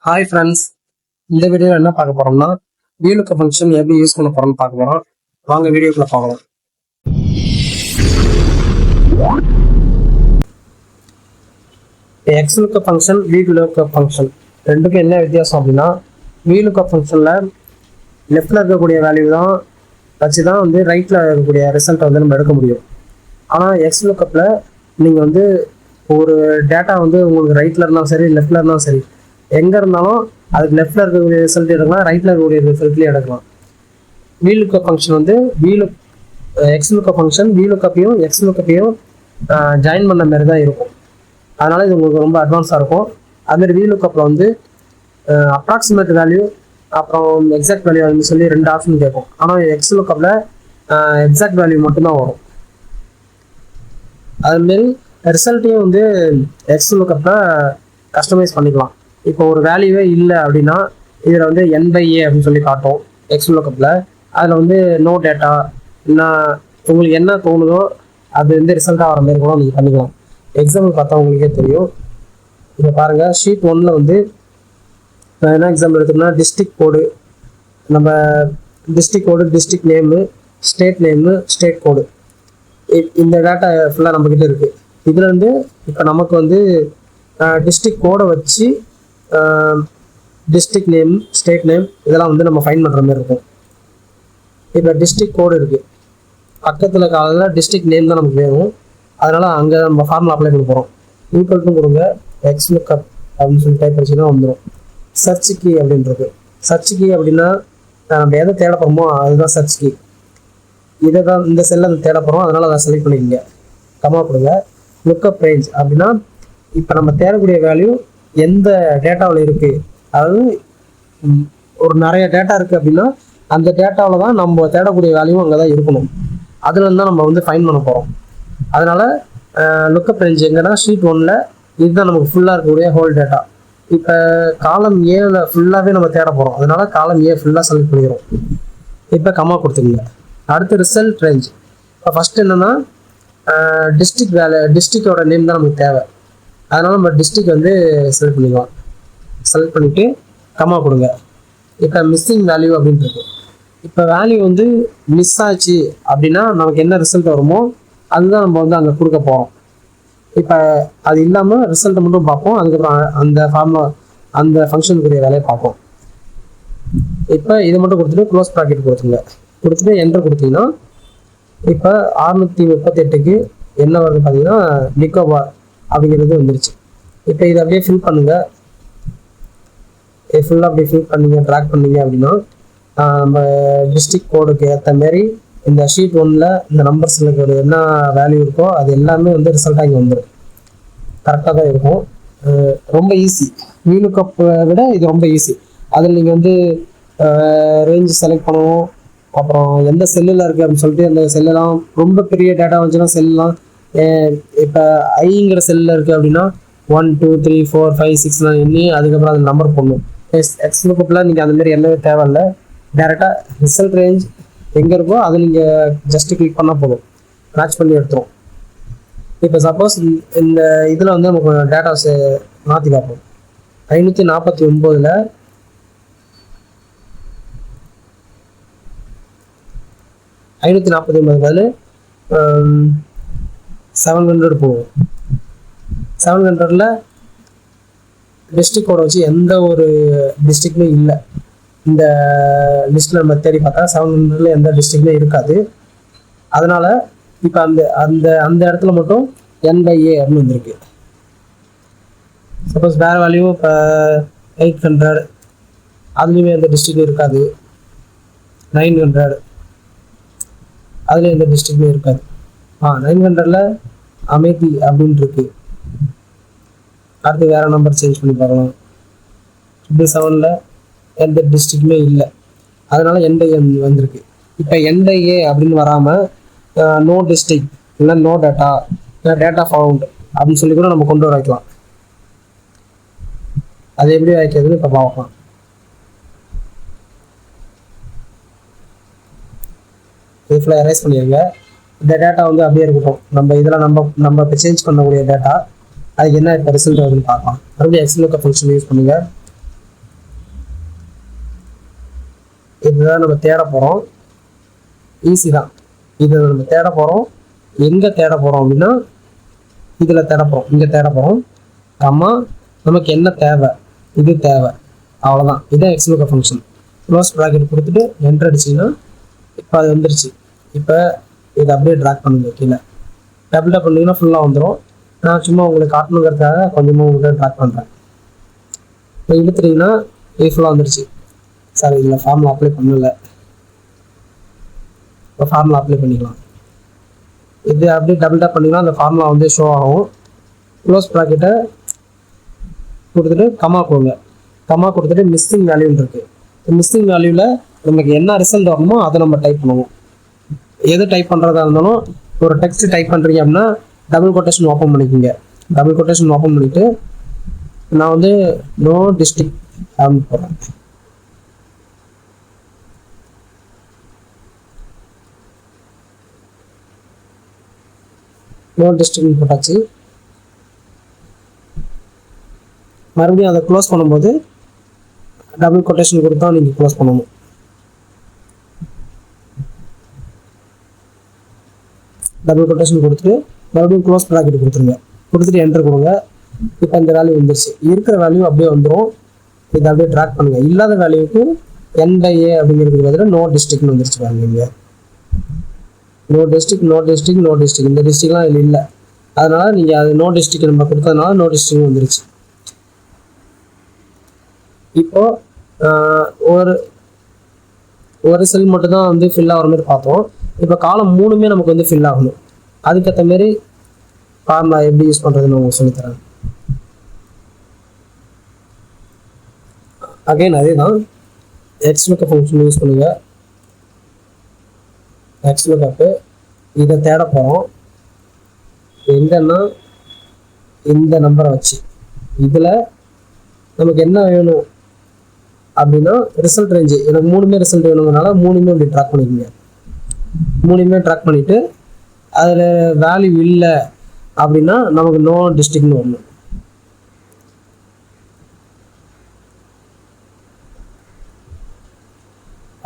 Hi friends, இந்த வீடியோவில் என்ன பார்க்க போறோம்னா VLOOKUP ஃபங்க்ஷன் எப்படி யூஸ் பண்ண போறோம்னு பார்க்க போறோம். வாங்க வீடியோக்குள்ள பார்க்கலாம். XLOOKUP ஃபங்க்ஷன், VLOOKUP ஃபங்க்ஷன் ரெண்டுக்கும் என்ன வித்தியாசம் அப்படின்னா, VLOOKUP ஃபங்க்ஷன்ல லெஃப்ட்ல இருக்கக்கூடிய வேல்யூ தான் வச்சு தான் வந்து ரைட்ல இருக்கக்கூடிய ரிசல்ட்டை வந்து நம்ம எடுக்க முடியும். ஆனால் XLOOKUPல நீங்கள் வந்து ஒரு டேட்டா வந்து உங்களுக்கு ரைட்ல இருந்தாலும் சரி லெஃப்ட்ல இருந்தாலும் சரி எங்கே இருந்தாலும் அதுக்கு லெஃப்ட்ல இருக்கக்கூடிய ரிசல்ட் எடுக்கலாம், ரைட்ல இருக்கக்கூடிய ரிசல்ட்லேயும் எடுக்கலாம். VLOOKUP ஃபங்க்ஷன் வந்து XLOOKUP ஃபங்க்ஷன் VLOOKUPையும் XLOOKUPையும் ஜாயின் பண்ண மாதிரி தான் இருக்கும். அதனால இது உங்களுக்கு ரொம்ப அட்வான்ஸாக இருக்கும். அதுமாதிரி VLOOKUPல வந்து அப்ராக்சிமேட் வேல்யூ அப்புறம் எக்ஸாக்ட் வேல்யூ அப்படின்னு சொல்லி ரெண்டு ஆப்ஷன் கேட்கும். ஆனால் XLOOKUPல எக்ஸாக்ட் வேல்யூ மட்டும்தான் வரும். அதுமாரி ரிசல்ட்டையும் வந்து XLOOKUPல கஸ்டமைஸ் பண்ணிக்கலாம். இப்போ ஒரு வேல்யூவே இல்லை அப்படின்னா இதில் வந்து N/A அப்படின்னு சொல்லி காட்டும் XLOOKUPல. அதில் வந்து நோ டேட்டா என்ன உங்களுக்கு என்ன தோணுதோ அது வந்து ரிசல்ட்டாக வர மாதிரி கூட நீங்கள் பண்ணிக்கலாம். எக்ஸாம்பிள் பார்த்தா உங்களுக்கே தெரியும். இப்போ பாருங்கள், ஷீட் 1ல் வந்து என்ன எக்ஸாம்பிள் எடுத்தோம்னா டிஸ்ட்ரிக்ட் கோடு, நம்ம district code, district name, state name, state code, இந்த டேட்டா ஃபுல்லாக நம்மக்கிட்ட இருக்குது. இதில் வந்து இப்போ நமக்கு வந்து டிஸ்ட்ரிக்ட் கோடை வச்சு டிஸ்ட்ரிக்ட் நேம், ஸ்டேட் நேம் இதெல்லாம் வந்து நம்ம ஃபைண்ட் பண்ணுற மாதிரி இருக்கும். இப்போ டிஸ்ட்ரிக்ட் கோடு இருக்குது, பக்கத்தில் காலையில் டிஸ்ட்ரிக்ட் நேம் தான் நமக்கு வேணும். அதனால் அங்கே நம்ம ஃபார்முலா அப்ளை பண்ண போகிறோம். ஈக்குவல் டு கொடுங்க XLOOKUP அப்படின்னு சொல்லி டைப் பண்ணிச்சுன்னா வந்துடும். சர்ச் கீ அப்படின்றது. சர்ச் கீ அப்படின்னா நம்ம எதை தேட போகிறோமோ அதுதான் சர்ச் கீ. இதை தான் இந்த செல்லை தேட போகிறோம், அதனால் அதை செலக்ட் பண்ணிக்கோங்க. கமா கொடுங்க. லுக்கப் ரேஞ்ச் அப்படின்னா இப்போ நம்ம தேடக்கூடிய வேல்யூ எந்த டேட்டாவில் இருக்குது, அதாவது ஒரு நிறைய டேட்டா இருக்குது அப்படின்னா அந்த டேட்டாவில் தான் நம்ம தேடக்கூடிய வேல்யூ அங்கே தான் இருக்கணும். அதில் தான் நம்ம வந்து ஃபைன் பண்ண போகிறோம். அதனால் லுக்கப் ரேஞ்ச் எங்கன்னா ஷீட் 1ல் இதுதான் நமக்கு ஃபுல்லாக இருக்கக்கூடிய ஹோல் டேட்டா. இப்போ காலம் ஏல ஃபுல்லாகவே நம்ம தேட போகிறோம், அதனால காலம் ஏ ஃபுல்லாக செலக்ட் பண்ணிக்கிறோம். இப்போ கமா கொடுத்துருங்க. அடுத்து ரிசல்ட் ரேஞ்ச். இப்போ ஃபஸ்ட்டு என்னென்னா டிஸ்ட்ரிக்டோட நேம் தான் நமக்கு தேவை. அதனால நம்ம டிஸ்ட்ரிக்ட் வந்து செலக்ட் பண்ணிக்கலாம். செலக்ட் பண்ணிவிட்டு கமா கொடுங்க. இப்போ மிஸ்ஸிங் வேல்யூ அப்படின்ட்டு. இப்போ வேல்யூ வந்து மிஸ் ஆச்சு அப்படின்னா நமக்கு என்ன ரிசல்ட் வருமோ அதுதான் நம்ம வந்து அங்கே கொடுக்க போகிறோம். இப்போ அது இல்லாமல் ரிசல்ட்டை மட்டும் பார்ப்போம், அதுக்கப்புறம் அந்த ஃபார்முலா அந்த ஃபங்க்ஷனுக்குரிய வேலையை பார்ப்போம். இப்போ இதை மட்டும் கொடுத்துட்டு க்ளோஸ் ப்ராக்கெட் கொடுத்துங்க. கொடுத்துட்டு என்டர் கொடுத்தீங்கன்னா இப்போ 638க்கு என்ன வருது பார்த்தீங்கன்னா நிக்கோபார் அப்படிங்கிறது வந்துருச்சு. இப்போ இதை அப்படியே ஃபில் பண்ணுங்கள். ஃபுல்லாக அப்படியே ஃபில் பண்ணிங்க, ட்ராக் பண்ணிங்க அப்படின்னா நம்ம டிஸ்ட்ரிக்ட் கோடுக்கு ஏற்ற மாரி இந்த ஷீட் 1ல் இந்த நம்பர்ஸில் இருக்கிற என்ன வேல்யூ இருக்கோ அது எல்லாமே வந்து ரிசல்ட்டாக இங்கே வந்துடும். கரெக்டாக தான் இருக்கும். ரொம்ப ஈஸி. VLOOKUP விட இது ரொம்ப ஈஸி. அதில் நீங்கள் வந்து ரேஞ்ச் செலக்ட் பண்ணணும், அப்புறம் எந்த செல்லில் இருக்குது அப்படின்னு சொல்லிட்டு அந்த செல்லெல்லாம் ரொம்ப பெரிய டேட்டா வந்துச்சுன்னா செல்லாம் இப்போ ஐங்கிற செல்லில் இருக்குது அப்படின்னா 1 2 3 4 5 6 எண்ணி அதுக்கப்புறம் அது நம்பர் போடணும். XLOOKUPல நீங்கள் அந்தமாரி என்னவே தேவையில்லை. டேரெக்டாக ரிசல்ட் ரேஞ்ச் எங்கே இருக்கோ அதை நீங்கள் ஜஸ்ட்டு கிளிக் பண்ணால் போதும், மேட்ச் பண்ணி எடுத்துரும். இப்போ சப்போஸ் இந்த இதில் வந்து நமக்கு டேட்டாஸை மாற்றி பார்ப்போம். 549ல் 549 பதில் 700 போகும். 700ல் டிஸ்ட்ரிக்ட் கோடை வச்சு எந்த ஒரு டிஸ்ட்ரிக்ட்மே இல்லை. இந்த லிஸ்ட்டில் நம்ம தேடி பார்த்தா 700ல் எந்த டிஸ்ட்ரிக்ட்மே இருக்காது. அதனால் இப்போ அந்த அந்த அந்த இடத்துல மட்டும் N/A அப்படின்னு வந்திருக்கு. சப்போஸ் வேறு வேல்யூ இப்போ 800 அதுலேயுமே எந்த டிஸ்ட்ரிக்டும் இருக்காது. 900 அதுலேயும் எந்த டிஸ்ட்ரிக்ட்மே இருக்காது. 900ல் அமேதி அப்படின்னு இருக்கு. அடுத்து வேறு நம்பர் சேஞ்ச் பண்ணி பார்க்கலாம். 777ல் எந்த டிஸ்ட்ரிக்ட்டுமே இல்லை, அதனால N/A வந்திருக்கு. இப்போ N/A அப்படின்னு வராமல் நோ டிஸ்ட்ரிக்ட் இல்லை நோ டேட்டா இல்லை டேட்டா ஃபவுண்ட் அப்படின்னு சொல்லி கூட நம்ம கொண்டு வர வைக்கலாம். அது எப்படி வைக்கிறதுன்னு இப்போ பார்க்கலாம். இது ஃபுல்லாக எரேஸ் பண்ணிடுங்க. இந்த டேட்டா வந்து அப்படியே இருக்கட்டும். நம்ம இதில் நம்ம இப்போ சேஞ்ச் பண்ணக்கூடிய டேட்டா அதுக்கு என்ன இப்போ ரிசல்ட் வருதுன்னு பார்க்கலாம். மறுபடியும் XLOOKUP ஃபங்க்ஷன் யூஸ் பண்ணுங்கள். இதுதான் நம்ம தேட போகிறோம். ஈஸி தான். இதை நம்ம தேட போகிறோம். எங்கே தேட போகிறோம் அப்படின்னா இதில் தேட போகிறோம். இங்கே தேட போகிறோம். கம்மா நமக்கு என்ன தேவை, இது தேவை, அவ்வளோதான். இதுதான் XLOOKUP ஃபங்க்ஷன். க்ளோஸ் ப்ராக்கெட் கொடுத்துட்டு என்டர் அடிச்சிங்கன்னா இப்போ அது வந்துருச்சு. இப்போ இதை அப்படியே ட்ராக் பண்ணுங்க கீழே. டபுள் டேப் பண்ணிங்கன்னா ஃபுல்லாக வந்துடும். நான் சும்மா உங்களுக்கு காட்டணுங்கிறதுக்காக கொஞ்சமாக உங்களுக்கு ட்ராக் பண்ணுறேன். இப்போ இழுத்துட்டிங்கன்னா இது ஃபுல்லாக வந்துருச்சு. சார் இதில் ஃபார்முலா அப்ளை பண்ணலை. இப்போ ஃபார்முலா அப்ளை பண்ணிக்கலாம். இது அப்படியே டபுள் டேப் பண்ணிங்கன்னா அந்த ஃபார்முலா வந்து ஷோ ஆகும். க்ளோஸ் ப்ராக்கெட்டை கொடுத்துட்டு கமா கொடுங்க. கமா கொடுத்துட்டு மிஸ்ஸிங் வேல்யூன்னு இருக்குது. மிஸ்ஸிங் வேல்யூவில் நமக்கு என்ன ரிசல்ட் வரணுமோ அதை நம்ம டைப் பண்ணுவோம். எது டைப் பண்ணுறதா இருந்தாலும் ஒரு டெக்ஸ்ட் டைப் பண்ணுறீங்க அப்படின்னா டபுள் கொட்டேஷன் ஓப்பன் பண்ணிக்கோங்க. டபுள் கொட்டேஷன் ஓப்பன் பண்ணிவிட்டு நான் வந்து நோ டிஸ்ட்ரிக்ட் அப்படின்னு போடுறேன். நோ டிஸ்ட்ரிக்ட் போட்டாச்சு. மறுபடியும் அதை க்ளோஸ் பண்ணும்போது டபுள் கொட்டேஷன் கொடுத்தா நீங்கள் க்ளோஸ் பண்ணணும். டபுள் கொட்டேஷன் கொடுத்துட்டு மறுபடியும் க்ளோஸ் ப்ராக்கெட் கொடுத்துருங்க. கொடுத்துட்டு என்டர் கொடுங்க. இப்போ இந்த வேல்யூ வந்துருச்சு. இருக்கிற வேல்யூ அப்படியே வந்துடும். இதை அப்படியே ட்ராக் பண்ணுங்கள். இல்லாத வேல்யூக்கு N/A அப்படிங்கிறதுக்கு பதிலாக நோ டிஸ்ட்ரிக்ட்னு வந்துருச்சு பாருங்க. No district, no district, no district. இந்த டிஸ்ட்ரிக்ட்லாம் இதில் இல்லை. அதனால் நீங்கள் அது நோ டிஸ்ட்ரிக்ட் நம்ம கொடுத்ததுனால நோ டிஸ்ட்ரிக்ட் வந்துருச்சு. இப்போது ஒரு செல் மட்டும் தான் வந்து ஃபில் ஆகிற மாதிரி பார்த்தோம். இப்போ காலம் 3மே நமக்கு வந்து ஃபில் ஆகணும். அதுக்கேற்ற மாரி ஃபார்முலா எப்படி யூஸ் பண்ணுறதுன்னு உங்களுக்கு சொல்லித்தரேன். அகைன் அதே தான். XLOOKUP ஃபங்க்ஷன் யூஸ் பண்ணுங்கள். XLOOKUP இதை தேட போகிறோம். எங்கன்னா இந்த நம்பரை வச்சு இதில் நமக்கு என்ன வேணும் அப்படின்னா ரிசல்ட் ரேஞ்சு. எனக்கு 3மே ரிசல்ட் வேணுங்கிறனால 3மே அப்படி ட்ராக் பண்ணிக்கோங்க. 3மே ட்ராக் பண்ணிவிட்டு அதில் வேல்யூ இல்லை அப்படின்னா நமக்கு நோ டிஸ்ட்ரிக்ட்னு வரணும்.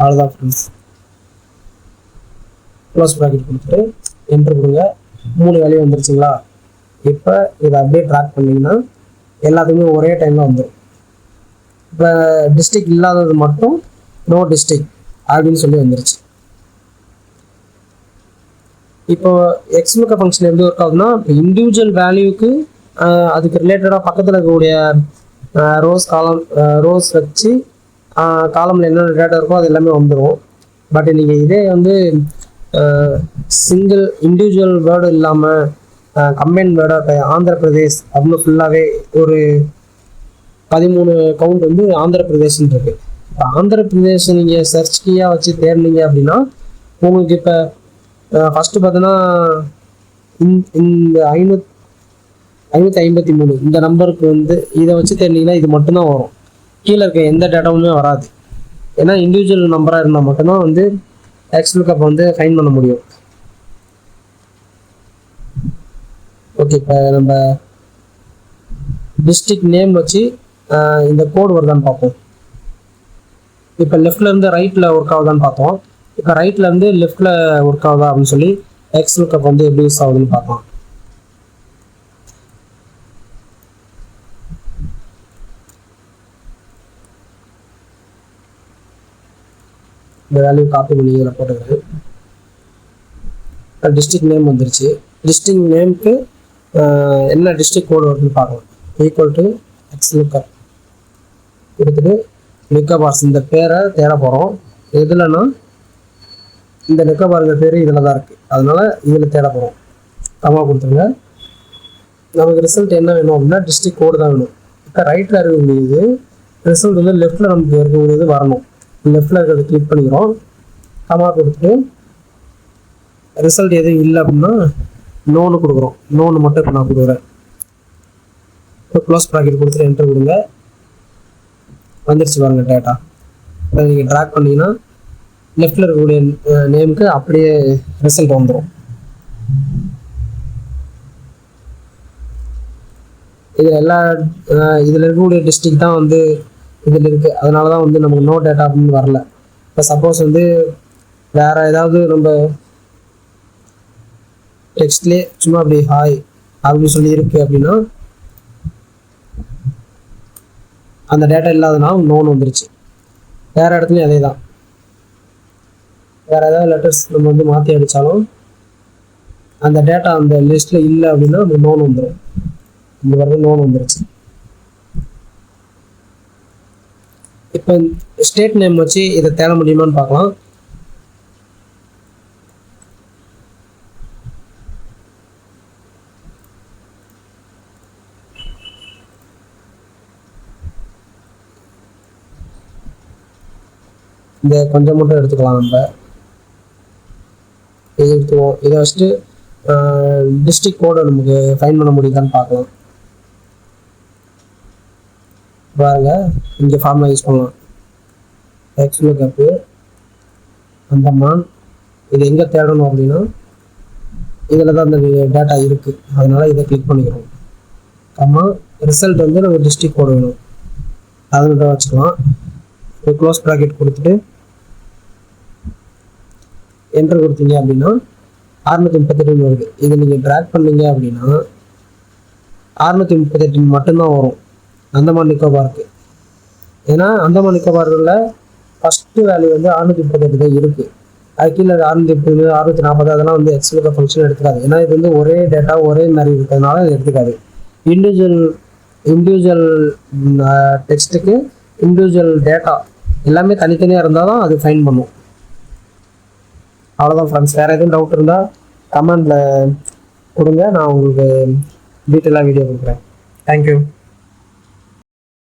அவ்வளோதான் ஃப்ரெண்ட்ஸ். க்ளோஸ் ப்ராக்கெட் கொடுத்துட்டு என்ட்ரு கொடுங்க. 3 வேல்யூ வந்துருச்சுங்களா? இப்போ இதை அப்படியே ட்ராக் பண்ணிங்கன்னா எல்லாத்துக்குமே ஒரே டைமில் வந்துடும். இப்போ டிஸ்ட்ரிக்ட் இல்லாதது மட்டும் நோ டிஸ்ட்ரிக்ட் அப்படின்னு சொல்லி வந்துருச்சு. இப்போ XLOOKUP ஃபங்க்ஷன் எப்படி ஒர்க் ஆகுதுன்னா இப்போ இண்டிவிஜுவல் வேல்யூக்கு அதுக்கு ரிலேட்டடாக பக்கத்தில் இருக்கக்கூடிய ரோஸ் வச்சு காலமில் என்னென்ன டேட்டா இருக்கோ அது எல்லாமே வந்துடும். பட் நீங்கள் இதே வந்து சிங்கிள் இண்டிவிஜுவல் வேர்டு இல்லாமல் கம்பைன் வேர்டாக ஆந்திர பிரதேஷ் அப்படின்னு ஃபுல்லாகவே ஒரு 13 கவுண்ட் வந்து ஆந்திர பிரதேஷ்ன்னு இருக்குது. இப்போ ஆந்திர பிரதேஷ் நீங்கள் சர்ச் கீயாக வச்சு தேடினீங்க அப்படின்னா உங்களுக்கு இப்போ ஃபஸ்ட்டு பார்த்தோன்னா இந்த 553 இந்த நம்பருக்கு வந்து இதை வச்சு தேடினீங்கன்னா இது மட்டும்தான் வரும். கீழே இருக்க எந்த டேட்டாவுமே வராது. ஏன்னா இண்டிவிஜுவல் நம்பராக இருந்தால் மட்டும்தான் வந்து XLOOKUP வந்து ஃபைண்ட் பண்ண முடியும். ஓகே, இப்போ நம்ம டிஸ்ட்ரிக்ட் நேம் வச்சு இந்த கோடு வருதான்னு பார்ப்போம். இப்போ லெஃப்ட்லேருந்து ரைட்டில் ஒர்க் ஆகுதான்னு பார்த்தோம். இப்போ ரைட்லேருந்து லெஃப்டில் ஒர்க் ஆகுதா அப்படின்னு சொல்லி XLOOKUP வந்து எப்படி யூஸ் ஆகுதுன்னு பார்க்கலாம். இந்த வேல்யூ காப்பி பண்ணி இதில் போட்டுக்கிறேன். டிஸ்ட்ரிக்ட் நேம் வந்துருச்சு. டிஸ்ட்ரிக்ட் நேமுக்கு என்ன டிஸ்ட்ரிக்ட் கோடு வருதுன்னு பார்க்கலாம். ஈக்குவல் டு XLOOKUP கொடுத்துட்டு நிக்கோபார்ஸ் இந்த பேரை தேட போகிறோம். எதுலன்னா இந்த நிக்கோபாருங்க பேர் இதில் தான் இருக்குது. அதனால் இதில் தேட போகிறோம். கமா கொடுத்துருங்க. நமக்கு ரிசல்ட் என்ன வேணும் அப்படின்னா டிஸ்ட்ரிக்ட் கோடு தான் வேணும். இப்போ ரைட்டில் இருக்கக்கூடியது ரிசல்ட் வந்து லெஃப்ட்டில் நமக்கு இருக்கக்கூடியது வரணும். லெஃப்டில் இருக்கிறத கிளிக் பண்ணிக்கிறோம். கமா கொடுத்துட்டு ரிசல்ட் எதுவும் இல்லை அப்படின்னா நோன்னு கொடுக்குறோம். நோன்னு மட்டும் இப்போ நான் கொடுக்குறேன். இப்போ க்ளோஸ் ப்ராக்கெட் கொடுத்துட்டு என்டர் கொடுங்க. வந்துருச்சு பாருங்க டேட்டா. இப்போ நீங்கள் ட்ராக் பண்ணிங்கன்னா லெஃப்டில் இருக்கக்கூடிய நேமுக்கு அப்படியே ரிசல்ட் வந்துடும். இதில் இருக்கக்கூடிய டிஸ்ட்ரிக்ட் தான் வந்து இதில் இருக்குது. அதனால தான் வந்து நமக்கு நோ டேட்டா அப்படின்னு வரல. இப்போ சப்போஸ் வந்து வேறு ஏதாவது நம்ம டெக்ஸ்ட்லேயே சும்மா அப்படி ஹாய் அப்படின்னு சொல்லி இருக்குது அப்படின்னா அந்த டேட்டா இல்லாதனால நோன் வந்துருச்சு. வேறு இடத்துலையும் அதே தான். வேறு ஏதாவது லெட்டர்ஸ் நம்ம வந்து மாற்றி அடித்தாலும் அந்த டேட்டா அந்த லிஸ்ட்டில் இல்லை அப்படின்னா நமக்கு நோன் வந்துடும். இந்த வரைக்கும் நோன் வந்துருச்சு. இப்போ ஸ்டேட் நேம் வச்சு இதை தேட முடியுமான்னு பார்க்கலாம். இந்த கொஞ்சம் மட்டும் எடுத்துக்கலாம். நம்ம இது எடுத்துவோம். இதை வச்சுட்டு டிஸ்ட்ரிக்ட் கோடை நமக்கு ஃபைன் பண்ண முடியுதான்னு பார்க்கலாம். பாருங்க, இங்கே ஃபார்முலா யூஸ் பண்ணலாம். எக்ஸ்லூக்கப்பு அந்தமான். இது எங்கே தேடணும் அப்படின்னா இதில் தான் அந்த டேட்டா இருக்குது. அதனால் இதை கிளிக் பண்ணிக்கிறோம். அம்மா ரிசல்ட் வந்து நம்ம டிஸ்ட்ரிக்ட் கோடு வேணும், அது மட்டும் வச்சுக்கலாம். இப்போ க்ளோஸ் ப்ராக்கெட் கொடுத்துட்டு என்டர் கொடுத்தீங்க அப்படின்னா 638 வருது. இதை நீங்கள் ட்ராக் பண்ணீங்க அப்படின்னா 638 மட்டும்தான் வரும் அந்தமான் நிக்கோபாருக்கு. ஏன்னா அந்தமான் நிக்கோபார்களில் ஃபஸ்ட்டு வேல்யூ வந்து 638 தான் இருக்குது. அது கீழே 630 640 அதெல்லாம் வந்து எக்ஸ்லூக்கப் ஃபங்க்ஷன் எடுத்துக்காது. ஏன்னா இது வந்து ஒரே டேட்டா ஒரே மாதிரி இருக்கிறதுனால இது எடுத்துக்காது. இண்டிவிஜுவல் டெக்ஸ்ட்டுக்கு இண்டிவிஜுவல் டேட்டா எல்லாமே தனித்தனியாக இருந்தால் தான் அது ஃபைன் பண்ணும். அவ்வளோதான் ஃப்ரெண்ட்ஸ். வேறு எதுவும் டவுட் இருந்தால் கமெண்டில் கொடுங்க, நான் உங்களுக்கு டீட்டெயிலாக வீடியோ கொடுக்குறேன். தேங்க்யூ.